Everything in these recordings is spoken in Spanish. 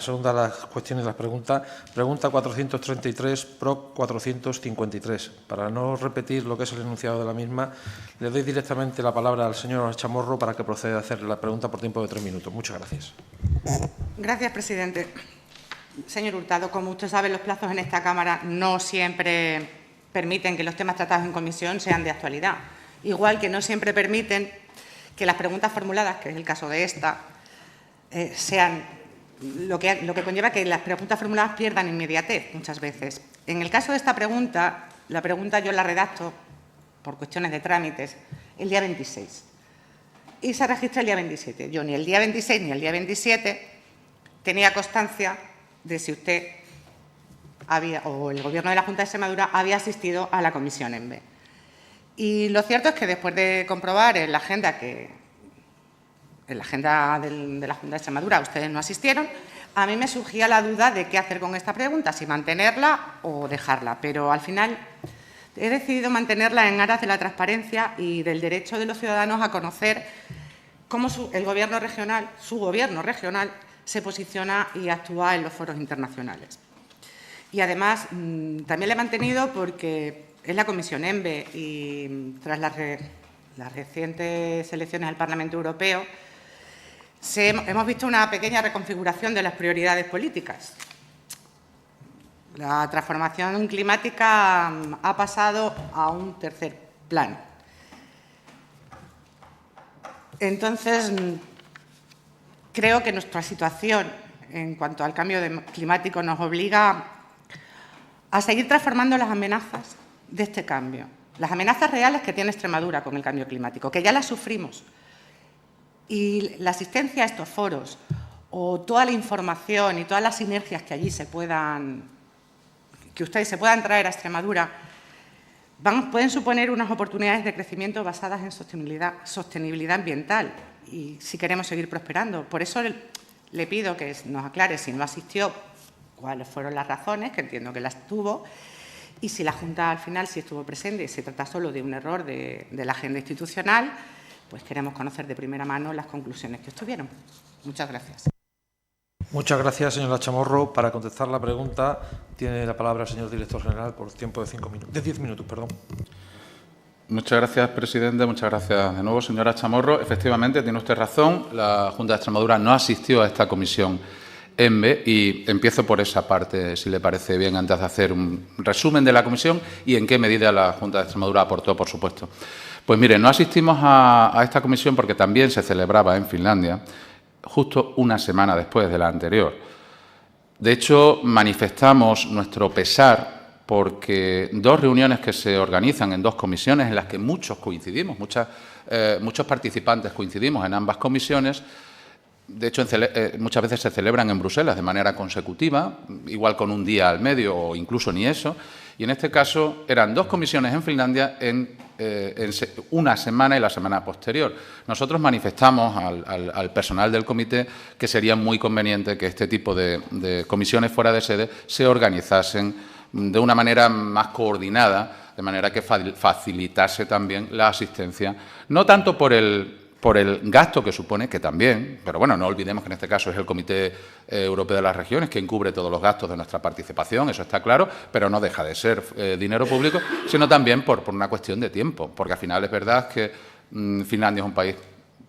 Segunda las cuestiones, las preguntas. Pregunta 433, PROC 453. Para no repetir lo que es el enunciado de la misma, le doy directamente la palabra al señor Chamorro para que proceda a hacer la pregunta por tiempo de 3 minutos. Muchas gracias. Gracias, presidente. Señor Hurtado, como usted sabe, los plazos en esta Cámara no siempre permiten que los temas tratados en comisión sean de actualidad. Igual que no siempre permiten que las preguntas formuladas, que es el caso de esta, sean lo que conlleva que las preguntas formuladas pierdan inmediatez muchas veces. En el caso de esta pregunta, la pregunta yo la redacto por cuestiones de trámites el día 26 y se registra el día 27. Yo ni el día 26 ni el día 27 tenía constancia de si usted había, o el Gobierno de la Junta de Extremadura había asistido a la comisión ENVE. Y lo cierto es que después de comprobar en la agenda de la Junta de Extremadura ustedes no asistieron, a mí me surgía la duda de qué hacer con esta pregunta, si mantenerla o dejarla. Pero al final he decidido mantenerla en aras de la transparencia y del derecho de los ciudadanos a conocer cómo el Gobierno regional, su Gobierno regional, se posiciona y actúa en los foros internacionales. Y además también la he mantenido porque es la Comisión ENVE y tras las recientes elecciones al Parlamento Europeo hemos visto una pequeña reconfiguración de las prioridades políticas. La transformación climática ha pasado a un tercer plano. Entonces, creo que nuestra situación en cuanto al cambio climático nos obliga a seguir transformando las amenazas de este cambio. Las amenazas reales que tiene Extremadura con el cambio climático, que ya las sufrimos. Y la asistencia a estos foros o toda la información y todas las sinergias que allí que ustedes se puedan traer a Extremadura pueden suponer unas oportunidades de crecimiento basadas en sostenibilidad ambiental y si queremos seguir prosperando. Por eso le pido que nos aclare si no asistió, cuáles fueron las razones, que entiendo que las tuvo, y si la Junta al final sí estuvo presente y se trata solo de un error de la agenda institucional, pues queremos conocer de primera mano las conclusiones que obtuvieron. Muchas gracias. Muchas gracias, señora Chamorro. Para contestar la pregunta, tiene la palabra el señor director general por tiempo de 10 minutos. Muchas gracias, presidente. Muchas gracias de nuevo, señora Chamorro. Efectivamente, tiene usted razón. La Junta de Extremadura no asistió a esta comisión ENVE y empiezo por esa parte, si le parece bien, antes de hacer un resumen de la comisión y en qué medida la Junta de Extremadura aportó, por supuesto. Pues mire, no asistimos a esta comisión porque también se celebraba en Finlandia justo una semana después de la anterior. De hecho, manifestamos nuestro pesar porque dos reuniones que se organizan en dos comisiones en las que muchos coincidimos, muchos participantes coincidimos en ambas comisiones. De hecho, muchas veces se celebran en Bruselas de manera consecutiva, igual con un día al medio o incluso ni eso. Y en este caso eran dos comisiones en Finlandia en una semana y la semana posterior. Nosotros manifestamos al personal del comité que sería muy conveniente que este tipo de comisiones fuera de sede se organizasen de una manera más coordinada, de manera que facilitase también la asistencia, no tanto por el gasto que supone, que también, pero bueno, no olvidemos que en este caso es el Comité Europeo de las Regiones quien cubre todos los gastos de nuestra participación, eso está claro, pero no deja de ser dinero público, sino también por una cuestión de tiempo, porque al final es verdad que Finlandia es un país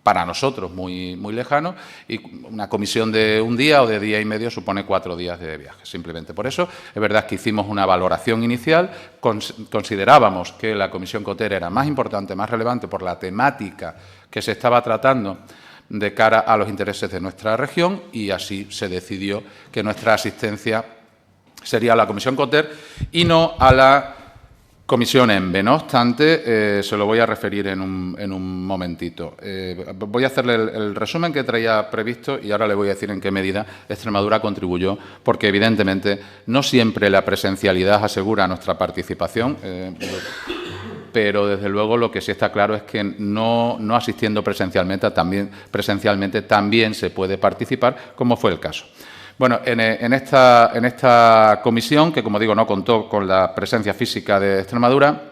para nosotros muy, muy lejano y una comisión de un día o de día y medio supone 4 días de viaje. Simplemente por eso es verdad que hicimos una valoración inicial, considerábamos que la comisión COTER era más importante, más relevante por la temática que se estaba tratando de cara a los intereses de nuestra región y así se decidió que nuestra asistencia sería a la comisión COTER y no a la comisión ENVE. No obstante, se lo voy a referir en un momentito. Voy a hacerle el resumen que traía previsto y ahora le voy a decir en qué medida Extremadura contribuyó, porque evidentemente no siempre la presencialidad asegura nuestra participación, pero desde luego lo que sí está claro es que no asistiendo presencialmente también se puede participar, como fue el caso. Bueno, en esta comisión, que como digo no contó con la presencia física de Extremadura,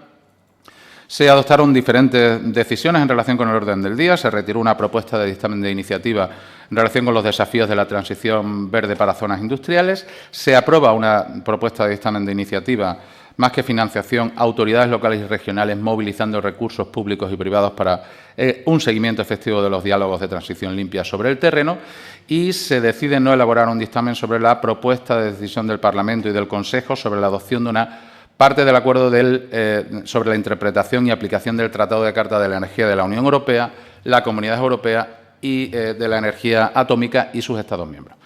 se adoptaron diferentes decisiones en relación con el orden del día. Se retiró una propuesta de dictamen de iniciativa en relación con los desafíos de la transición verde para zonas industriales. Se aprueba una propuesta de dictamen de iniciativa, más que financiación, autoridades locales y regionales movilizando recursos públicos y privados para un seguimiento efectivo de los diálogos de transición limpia sobre el terreno, y se decide no elaborar un dictamen sobre la propuesta de decisión del Parlamento y del Consejo sobre la adopción de una parte del acuerdo sobre la interpretación y aplicación del Tratado de Carta de la Energía de la Unión Europea, la Comunidad Europea y de la Energía Atómica y sus Estados miembros.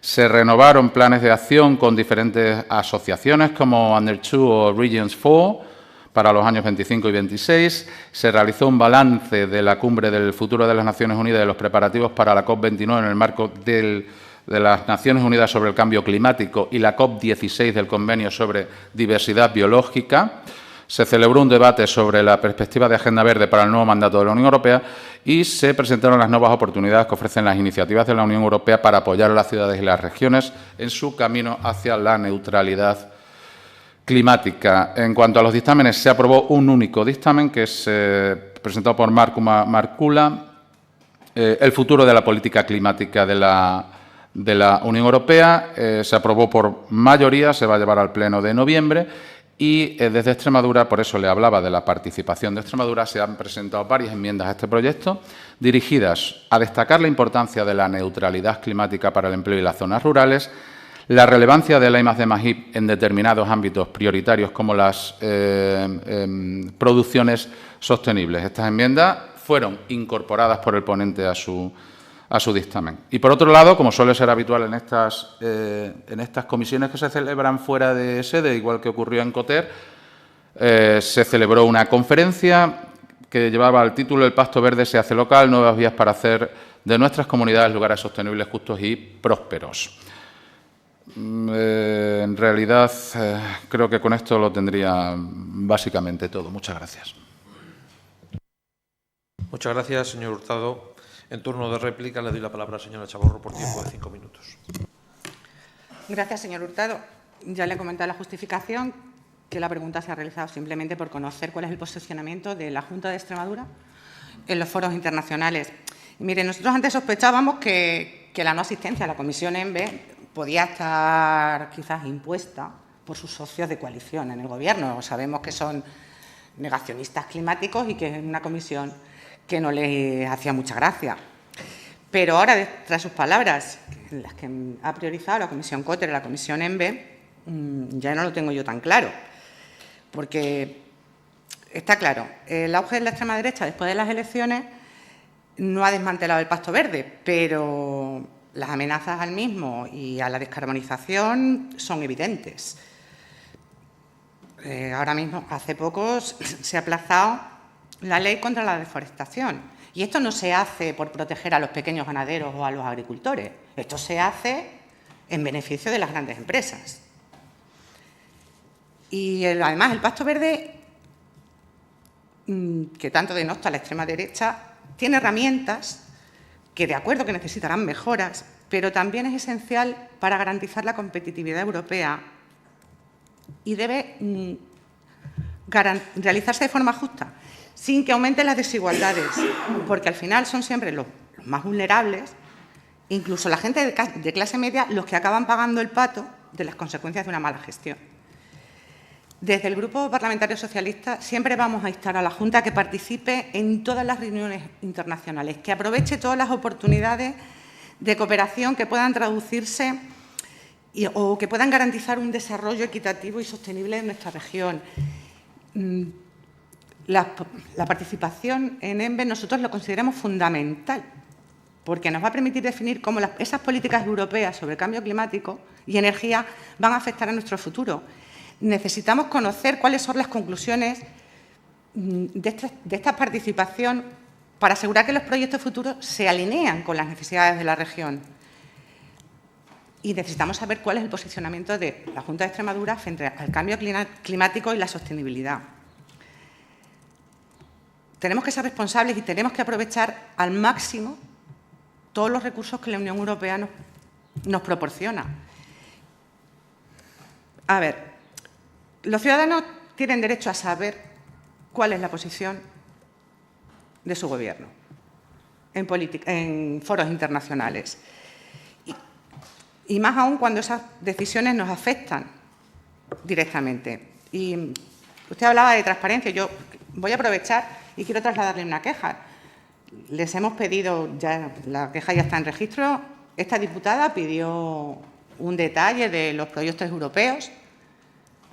Se renovaron planes de acción con diferentes asociaciones como Under2 o Regions 4 para los años 25 y 26. Se realizó un balance de la Cumbre del Futuro de las Naciones Unidas y de los preparativos para la COP29 en el marco de las Naciones Unidas sobre el Cambio Climático y la COP16 del Convenio sobre Diversidad Biológica. Se celebró un debate sobre la perspectiva de Agenda Verde para el nuevo mandato de la Unión Europea y se presentaron las nuevas oportunidades que ofrecen las iniciativas de la Unión Europea para apoyar a las ciudades y las regiones en su camino hacia la neutralidad climática. En cuanto a los dictámenes, se aprobó un único dictamen que es presentado por Marco Marcula, el futuro de la política climática de la Unión Europea. Se aprobó por mayoría, se va a llevar al Pleno de noviembre. Y desde Extremadura, por eso le hablaba de la participación de Extremadura, se han presentado varias enmiendas a este proyecto dirigidas a destacar la importancia de la neutralidad climática para el empleo y las zonas rurales, la relevancia de la I+D+I en determinados ámbitos prioritarios como las producciones sostenibles. Estas enmiendas fueron incorporadas por el ponente a su dictamen. Y, por otro lado, como suele ser habitual en estas comisiones que se celebran fuera de sede, igual que ocurrió en Coter, se celebró una conferencia que llevaba el título «El Pacto Verde se hace local, nuevas vías para hacer de nuestras comunidades lugares sostenibles, justos y prósperos». En realidad, creo que con esto lo tendría básicamente todo. Muchas gracias. Muchas gracias, señor Hurtado. En turno de réplica le doy la palabra a la señora Chamorro por tiempo de 5 minutos. Gracias, señor Hurtado. Ya le he comentado la justificación, que la pregunta se ha realizado simplemente por conocer cuál es el posicionamiento de la Junta de Extremadura en los foros internacionales. Y mire, nosotros antes sospechábamos que la no asistencia a la Comisión ENVE podía estar quizás impuesta por sus socios de coalición en el Gobierno. Sabemos que son negacionistas climáticos y que es una comisión que no le hacía mucha gracia. Pero ahora, tras sus palabras, en las que ha priorizado la Comisión Cotter y la Comisión ENVE, ya no lo tengo yo tan claro. Porque está claro, el auge de la extrema derecha después de las elecciones no ha desmantelado el Pacto Verde, pero las amenazas al mismo y a la descarbonización son evidentes. Ahora mismo, hace poco, se ha aplazado la ley contra la deforestación. Y esto no se hace por proteger a los pequeños ganaderos o a los agricultores. Esto se hace en beneficio de las grandes empresas. Y además el Pacto Verde, que tanto denota la extrema derecha, tiene herramientas que, de acuerdo, que necesitarán mejoras, pero también es esencial para garantizar la competitividad europea y debe realizarse de forma justa, sin que aumenten las desigualdades, porque al final son siempre los más vulnerables, incluso la gente de clase media, los que acaban pagando el pato de las consecuencias de una mala gestión. Desde el Grupo Parlamentario Socialista siempre vamos a instar a la Junta a que participe en todas las reuniones internacionales, que aproveche todas las oportunidades de cooperación que puedan traducirse o que puedan garantizar un desarrollo equitativo y sostenible en nuestra región. La participación en ENVE nosotros lo consideramos fundamental, porque nos va a permitir definir cómo esas políticas europeas sobre cambio climático y energía van a afectar a nuestro futuro. Necesitamos conocer cuáles son las conclusiones de esta participación para asegurar que los proyectos futuros se alinean con las necesidades de la región. Y necesitamos saber cuál es el posicionamiento de la Junta de Extremadura frente al cambio climático y la sostenibilidad. Tenemos que ser responsables y tenemos que aprovechar al máximo todos los recursos que la Unión Europea nos proporciona. A ver, los ciudadanos tienen derecho a saber cuál es la posición de su Gobierno. en foros internacionales. Y más aún cuando esas decisiones nos afectan directamente. Y usted hablaba de transparencia. Yo voy a aprovechar y quiero trasladarle una queja. Les hemos pedido, ya la queja ya está en registro, esta diputada pidió un detalle de los proyectos europeos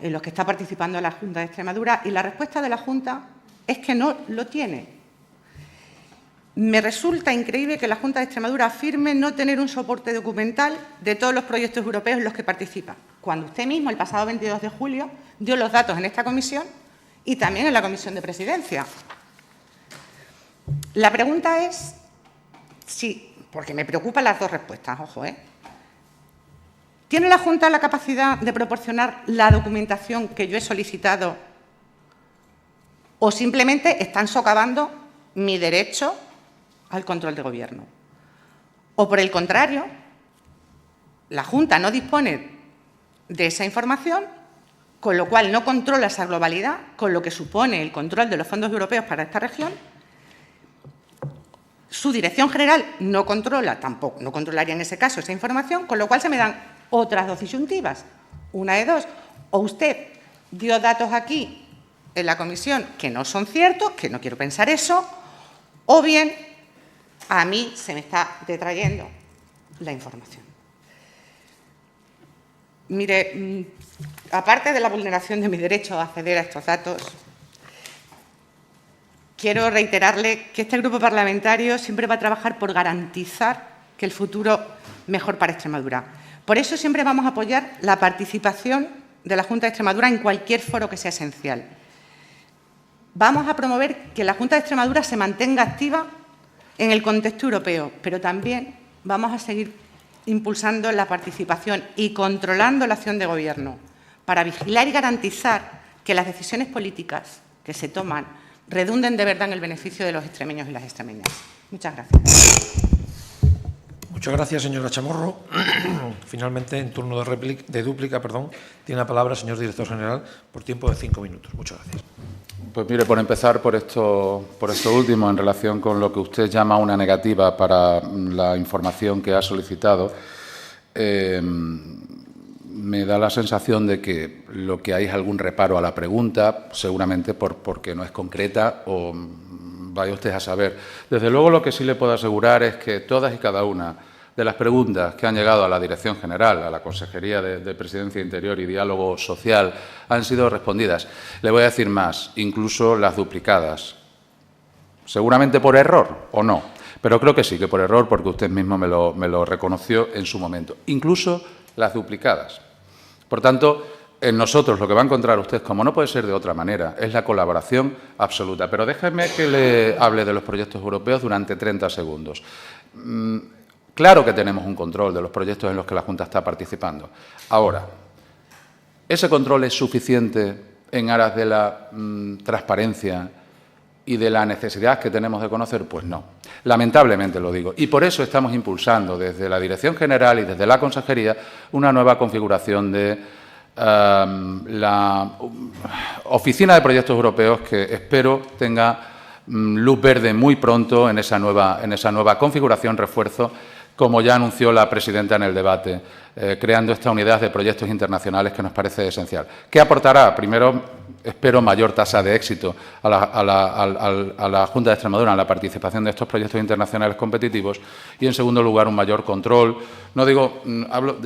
en los que está participando la Junta de Extremadura y la respuesta de la Junta es que no lo tiene. Me resulta increíble que la Junta de Extremadura afirme no tener un soporte documental de todos los proyectos europeos en los que participa, cuando usted mismo, el pasado 22 de julio, dio los datos en esta comisión y también en la Comisión de Presidencia. La pregunta es si, porque me preocupan las dos respuestas, ojo, ¿tiene la Junta la capacidad de proporcionar la documentación que yo he solicitado o simplemente están socavando mi derecho al control de Gobierno? O, por el contrario, la Junta no dispone de esa información, con lo cual no controla esa globalidad, con lo que supone el control de los fondos europeos para esta región. Su dirección general no controla, tampoco, no controlaría en ese caso esa información, con lo cual se me dan otras dos disyuntivas. Una de dos, o usted dio datos aquí en la comisión que no son ciertos, que no quiero pensar eso, o bien a mí se me está detrayendo la información. Mire, aparte de la vulneración de mi derecho a acceder a estos datos, quiero reiterarle que este grupo parlamentario siempre va a trabajar por garantizar que el futuro mejor para Extremadura. Por eso siempre vamos a apoyar la participación de la Junta de Extremadura en cualquier foro que sea esencial. Vamos a promover que la Junta de Extremadura se mantenga activa en el contexto europeo, pero también vamos a seguir impulsando la participación y controlando la acción de Gobierno para vigilar y garantizar que las decisiones políticas que se toman redunden de verdad en el beneficio de los extremeños y las extremeñas. Muchas gracias. Muchas gracias, señora Chamorro. Finalmente, en turno de dúplica, tiene la palabra el señor director general por tiempo de 5 minutos. Muchas gracias. Pues mire, por empezar por esto último, en relación con lo que usted llama una negativa para la información que ha solicitado, me da la sensación de que lo que hay es algún reparo a la pregunta, seguramente porque no es concreta o vaya usted a saber. Desde luego, lo que sí le puedo asegurar es que todas y cada una de las preguntas que han llegado a la Dirección General, a la Consejería de Presidencia Interior y Diálogo Social, han sido respondidas. Le voy a decir más, incluso las duplicadas. Seguramente por error o no, pero creo que sí, que por error, porque usted mismo me lo reconoció en su momento. Incluso las duplicadas. Por tanto, en nosotros lo que va a encontrar usted, como no puede ser de otra manera, es la colaboración absoluta. Pero déjeme que le hable de los proyectos europeos durante 30 segundos. Claro que tenemos un control de los proyectos en los que la Junta está participando. Ahora, ¿ese control es suficiente en aras de la transparencia y de la necesidad que tenemos de conocer? Pues no. Lamentablemente lo digo. Y por eso estamos impulsando desde la Dirección General y desde la Consejería una nueva configuración de la Oficina de Proyectos Europeos, que espero tenga luz verde muy pronto en esa nueva configuración, refuerzo, como ya anunció la presidenta en el debate, creando esta unidad de proyectos internacionales que nos parece esencial. ¿Qué aportará? Primero, espero mayor tasa de éxito a la Junta de Extremadura en la participación de estos proyectos internacionales competitivos y, en segundo lugar, un mayor control. No digo,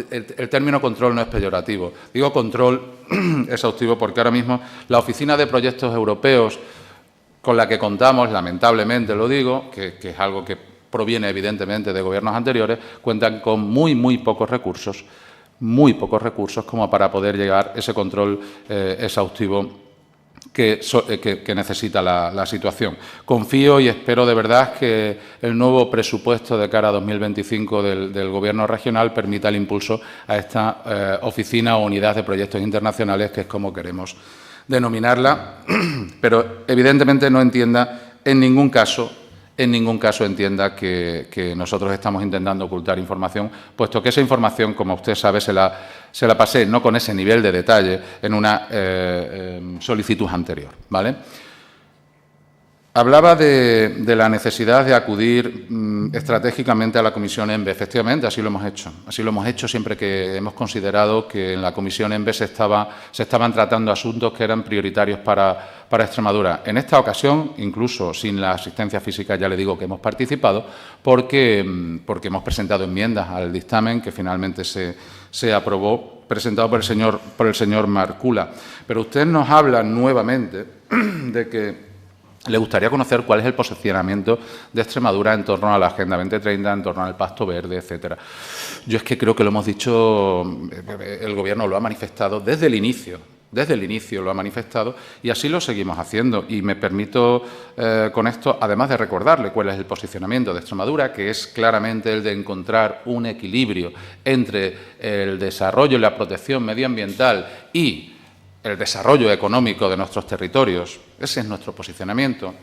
el término control no es peyorativo, digo control exhaustivo, porque ahora mismo la Oficina de Proyectos Europeos con la que contamos, lamentablemente lo digo, que es algo que proviene evidentemente de gobiernos anteriores, cuentan con muy pocos recursos como para poder llegar a ese control exhaustivo que necesita la situación. Confío y espero de verdad que el nuevo presupuesto de cara a 2025 del Gobierno regional permita el impulso a esta oficina o unidad de proyectos internacionales, que es como queremos denominarla, pero evidentemente no entienda en ningún caso entienda que nosotros estamos intentando ocultar información, puesto que esa información, como usted sabe, se la pasé, no con ese nivel de detalle, en una solicitud anterior, ¿vale? Hablaba de la necesidad de acudir estratégicamente a la Comisión ENVE. Efectivamente, así lo hemos hecho. Así lo hemos hecho siempre que hemos considerado que en la Comisión ENVE se estaban tratando asuntos que eran prioritarios para Extremadura. En esta ocasión, incluso sin la asistencia física, ya le digo que hemos participado, porque hemos presentado enmiendas al dictamen que finalmente se aprobó, presentado por el señor Marcula. Pero usted nos habla nuevamente de que le gustaría conocer cuál es el posicionamiento de Extremadura en torno a la Agenda 2030, en torno al Pacto Verde, etcétera. Yo es que creo que lo hemos dicho, el Gobierno lo ha manifestado desde el inicio lo ha manifestado y así lo seguimos haciendo. Y me permito con esto, además de recordarle cuál es el posicionamiento de Extremadura, que es claramente el de encontrar un equilibrio entre el desarrollo y la protección medioambiental y el desarrollo económico de nuestros territorios. Ese es nuestro posicionamiento.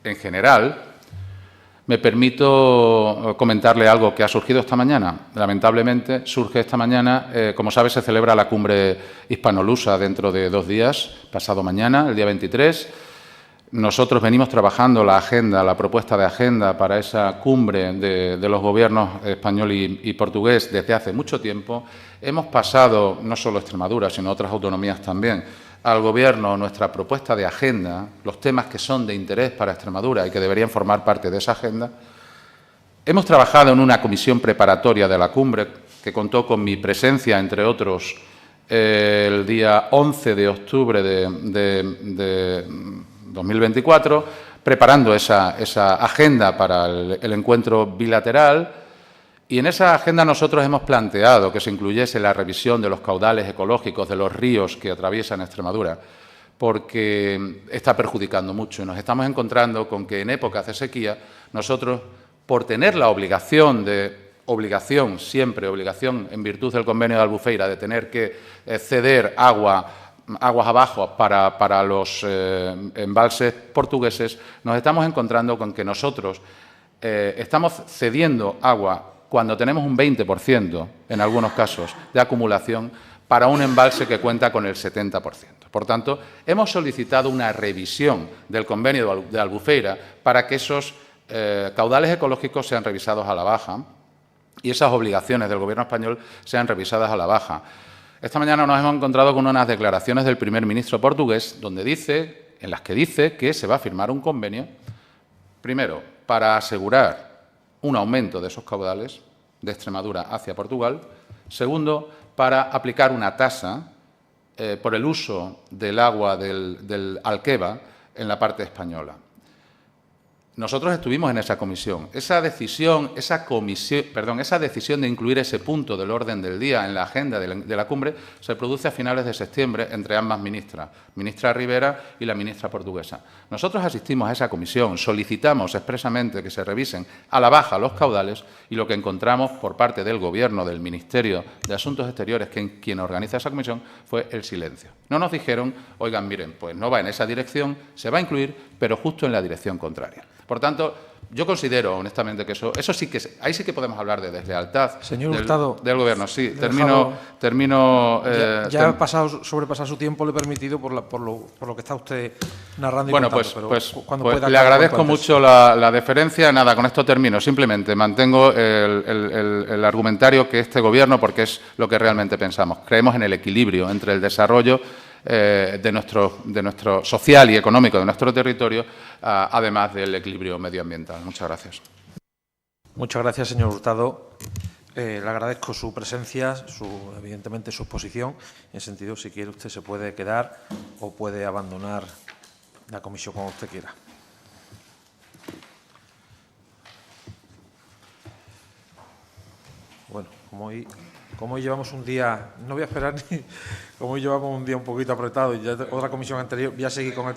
En general, me permito comentarle algo que ha surgido esta mañana. Lamentablemente, surge esta mañana, como sabe, se celebra la cumbre hispanolusa dentro de 2 días, pasado mañana, el día 23. Nosotros venimos trabajando la propuesta de agenda para esa cumbre de los gobiernos español y portugués desde hace mucho tiempo. Hemos pasado, no solo Extremadura, sino otras autonomías también, al Gobierno nuestra propuesta de agenda, los temas que son de interés para Extremadura y que deberían formar parte de esa agenda. Hemos trabajado en una comisión preparatoria de la cumbre que contó con mi presencia, entre otros, el día 11 de octubre de 2024, preparando esa agenda para el encuentro bilateral. Y en esa agenda nosotros hemos planteado que se incluyese la revisión de los caudales ecológicos de los ríos que atraviesan Extremadura, porque está perjudicando mucho. Y nos estamos encontrando con que en épocas de sequía nosotros, por tener la obligación en virtud del Convenio de Albufeira, de tener que ceder aguas abajo para los embalses portugueses, nos estamos encontrando con que nosotros estamos cediendo agua cuando tenemos un 20%, en algunos casos, de acumulación para un embalse que cuenta con el 70%. Por tanto, hemos solicitado una revisión del Convenio de Albufeira para que esos caudales ecológicos sean revisados a la baja y esas obligaciones del Gobierno español sean revisadas a la baja. Esta mañana nos hemos encontrado con unas declaraciones del primer ministro portugués en las que dice que se va a firmar un convenio, primero, para asegurar un aumento de esos caudales de Extremadura hacia Portugal. Segundo, para aplicar una tasa por el uso del agua del Alqueva en la parte española. Nosotros estuvimos en esa comisión. Esa decisión de incluir ese punto del orden del día en la agenda de la cumbre se produce a finales de septiembre entre ambas ministras, ministra Rivera y la ministra portuguesa. Nosotros asistimos a esa comisión, solicitamos expresamente que se revisen a la baja los caudales y lo que encontramos por parte del Gobierno, del Ministerio de Asuntos Exteriores, quien organiza esa comisión, fue el silencio. No nos dijeron, oigan, miren, pues no va en esa dirección, se va a incluir, pero justo en la dirección contraria. Por tanto, yo considero, honestamente, que ahí sí que podemos hablar de deslealtad del Gobierno. Sí, termino. Ya ha sobrepasado su tiempo, le he permitido por lo que está usted narrando y bueno, contando. pues le agradezco mucho la deferencia. Nada, con esto termino. Simplemente mantengo el argumentario que este Gobierno, porque es lo que realmente pensamos. Creemos en el equilibrio entre el desarrollo de nuestro social y económico de nuestro territorio, además del equilibrio medioambiental. Muchas gracias. Muchas gracias, señor Hurtado. Le agradezco su presencia, evidentemente su exposición. En ese sentido, si quiere usted se puede quedar o puede abandonar la comisión como usted quiera. Bueno, como hoy llevamos un día, no voy a esperar ni, como hoy llevamos un día un poquito apretado y ya otra comisión anterior, voy a seguir con el